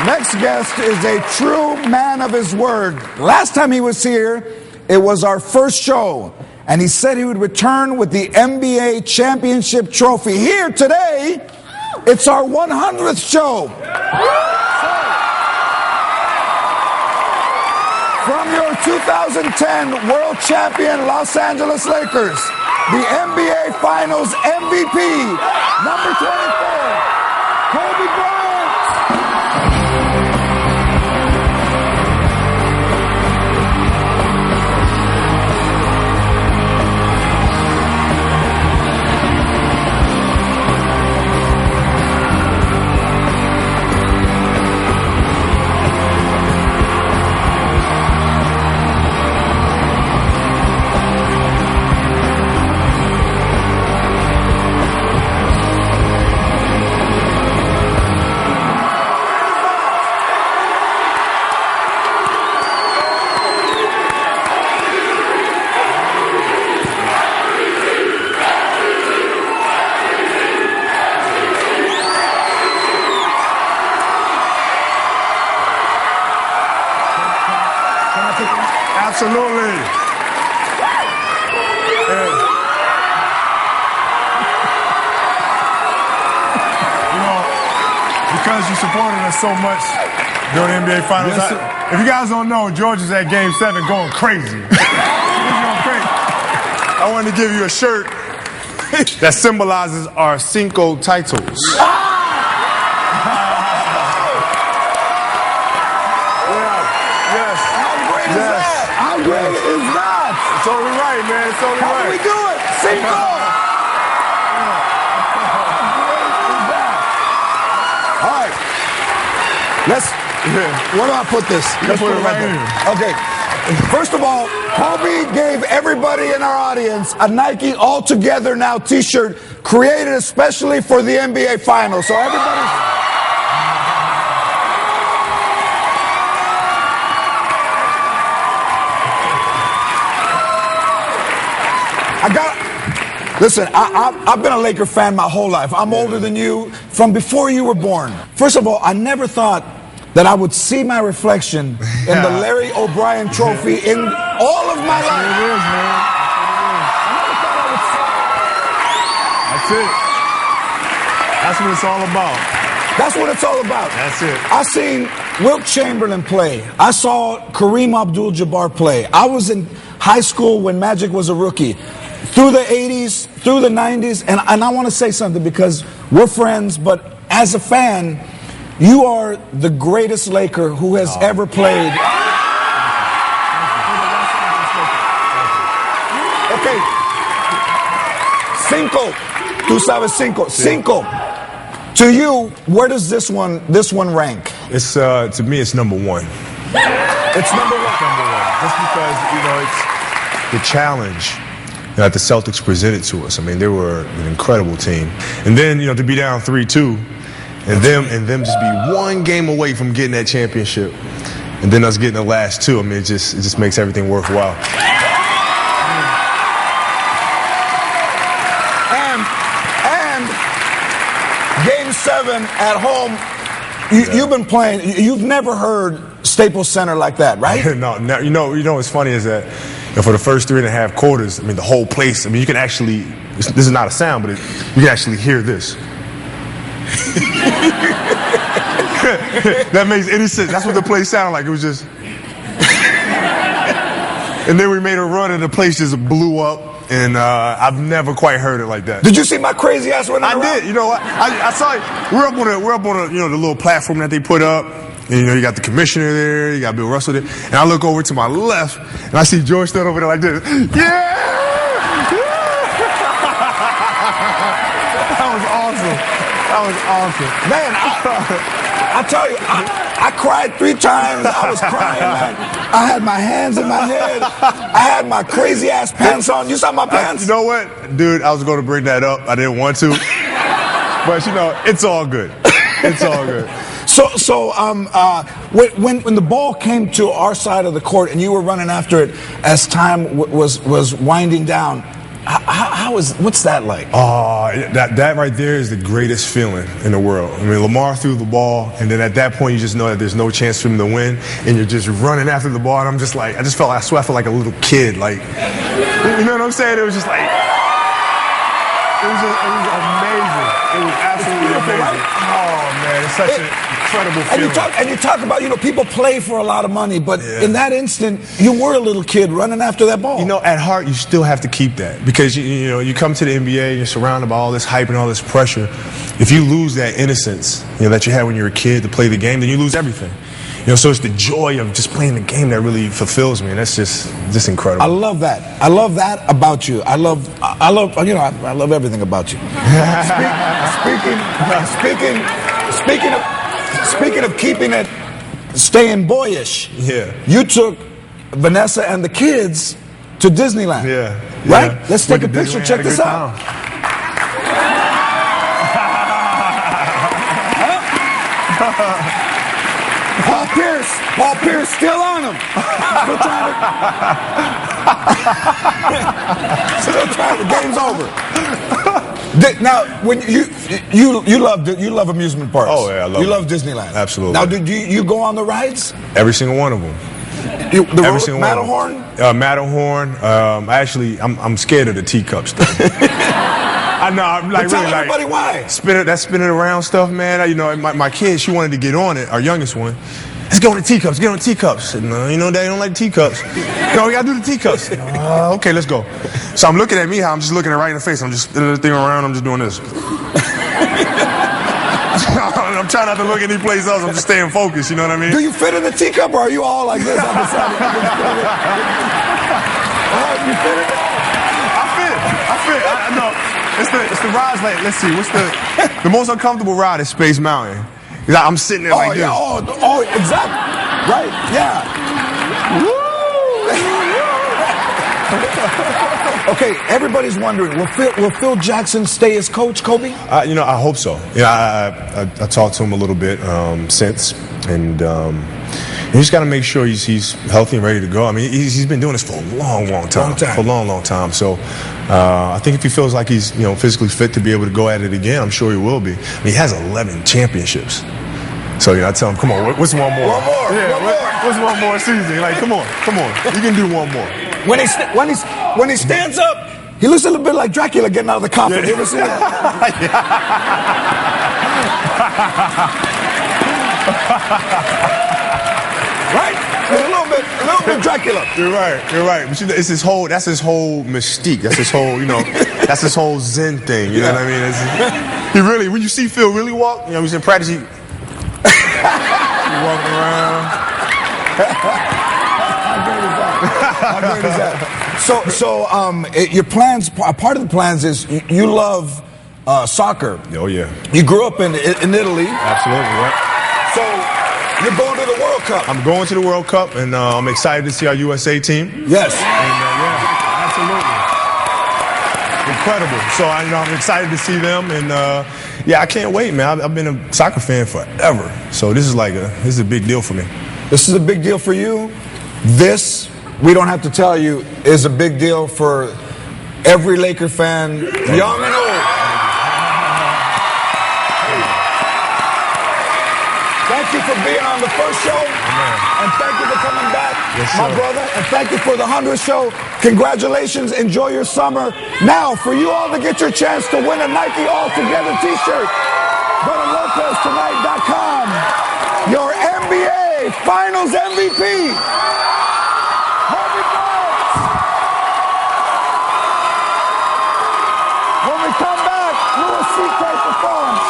Next guest is a true man of his word. Last time he was here, it was our first show, and he said he would return with the NBA championship trophy. Here today, it's our 100th show. From your 2010 world champion Los Angeles Lakers, the NBA Finals MVP, number 24, Kobe Bryant. Absolutely. You know, because you supported us so much during the NBA Finals. Yes, if you guys don't know, George is at Game 7 going crazy. He's going crazy. I wanted to give you a shirt that symbolizes our Cinco titles. It's only right, man. It's only right. How do we do it? Cinco! All right. Where do I put this? Let's put it right here. Okay. First of all, Kobe gave everybody in our audience a Nike All Together Now t-shirt created especially for the NBA Finals. So everybody's... Listen, I've been a Laker fan my whole life. I'm older than you from before you were born. First of all, I never thought that I would see my reflection in the Larry O'Brien trophy in all of my life. It is, man. I never thought I would see it. That's it. That's what it's all about. That's what it's all about. That's it. I seen Wilt Chamberlain play. I saw Kareem Abdul-Jabbar play. I was in high school when Magic was a rookie. Through the 80s, through the 90s, and I want to say something because we're friends, but as a fan, you are the greatest Laker who has ever played. Okay. Cinco. Tú sabes cinco. Cinco. To you, where does this one rank? It's to me, it's number one. It's number one. Number one. Just because, you know, it's the challenge that the Celtics presented to us. I mean, they were an incredible team. And then, you know, to be down 3-2 and them just be one game away from getting that championship and then us getting the last two, I mean, it just makes everything worthwhile. And Game 7 at home, you've been playing, you've never heard Staples Center like that, right? No, you know what's funny is that for the first 3.5 quarters, I mean, the whole place, I mean, you can actually, this is not a sound, but you can actually hear this. That makes any sense. That's what the place sounded like. It was just... And then we made a run and the place just blew up. And I've never quite heard it like that. Did you see my crazy ass running around? I did. You know, I saw it. We're up on a, you know, the little platform that they put up. And, you know, you got the commissioner there, you got Bill Russell there. And I look over to my left, and I see George standing over there like this. Yeah! That was awesome. That was awesome. Man, I tell you, I cried 3 times. I was crying, man. I had my hands in my head. I had my crazy ass pants on. You saw my pants? You know what? Dude, I was going to bring that up. I didn't want to. But, you know, it's all good. It's all good. So when the ball came to our side of the court and you were running after it as time was winding down, What's that like? That right there is the greatest feeling in the world. I mean, Lamar threw the ball, and then at that point, you just know that there's no chance for him to win, and you're just running after the ball. And I'm just like, I swear I felt like a little kid. Like, you know what I'm saying? It was just like, it was amazing. It was absolutely amazing. Oh man, it's such an incredible feeling. And you talk about, people play for a lot of money, but in that instant, you were a little kid running after that ball. At heart, you still have to keep that because you come to the NBA, you're surrounded by all this hype and all this pressure. If you lose that innocence, that you had when you were a kid to play the game, then you lose everything. So it's the joy of just playing the game that really fulfills me, and that's just incredible. I love that. I love that about you. I love everything about you. Speaking of keeping it, staying boyish. Yeah. You took Vanessa and the kids to Disneyland. Yeah. Right? Let's take a picture. Check this out. Paul Pierce still on him. Still trying. The game's over. Now, when you love amusement parks. Oh yeah, I love. You love Disneyland. Absolutely. Now, do you go on the rides? Every single one of them. Every single Matterhorn? Matterhorn. I'm scared of the teacups. I know. I'm like, tell really, everybody why. Spinning around stuff, man. My kid, she wanted to get on it. Our youngest one. Let's go on the teacups. Get on the teacups. No, Daddy don't like teacups. No, we gotta do the teacups. Okay, let's go. So I'm looking at me. I'm just looking her right in the face. I'm just spinning the thing around. I'm just doing this. I'm trying not to look any place else. I'm just staying focused. You know what I mean? Do you fit in the teacup, or are you all like this? You fit in it? I fit. I know. It's the rides. Like, let's see. What's the most uncomfortable ride is Space Mountain. I'm sitting there like this. Oh, exactly. Right, yeah. Okay, everybody's wondering, will Phil Jackson stay as coach, Kobe? I hope so. I talked to him a little bit since, and you just got to make sure he's healthy and ready to go. I mean, he's been doing this for a long time. For a long time. So I think if he feels like he's physically fit to be able to go at it again, I'm sure he will be. I mean, he has 11 championships. So I tell him, come on, what's one more? One more. Yeah, what's one more season? Like, come on, you can do one more. When he stands up, he looks a little bit like Dracula getting out of the coffin. You ever see that? Right? A little bit Dracula. You're right. But that's his whole mystique. That's his whole, that's his whole Zen thing. You know what I mean? He really, when you see Phil really walk, he's in practice. He's walking around. How great is that? So, your plans, part of the plans is you love soccer. Oh, yeah. You grew up in Italy. Absolutely, right. So, you're going to the World Cup. I'm going to the World Cup, and I'm excited to see our USA team. Yes. And, absolutely. Incredible. So, I'm excited to see them, and, I can't wait, man. I've been a soccer fan forever. So, this is a big deal for me. This is a big deal for you. This, we don't have to tell you, is a big deal for every Laker fan, young and old. Thank you for being on the first show. And thank you for coming back, my brother. And thank you for the 100th show. Congratulations. Enjoy your summer. Now, for you all to get your chance to win a Nike All Together t-shirt, go to LopezTonight.com. Your NBA Finals MVP. When we come back, Louis C.K. performs.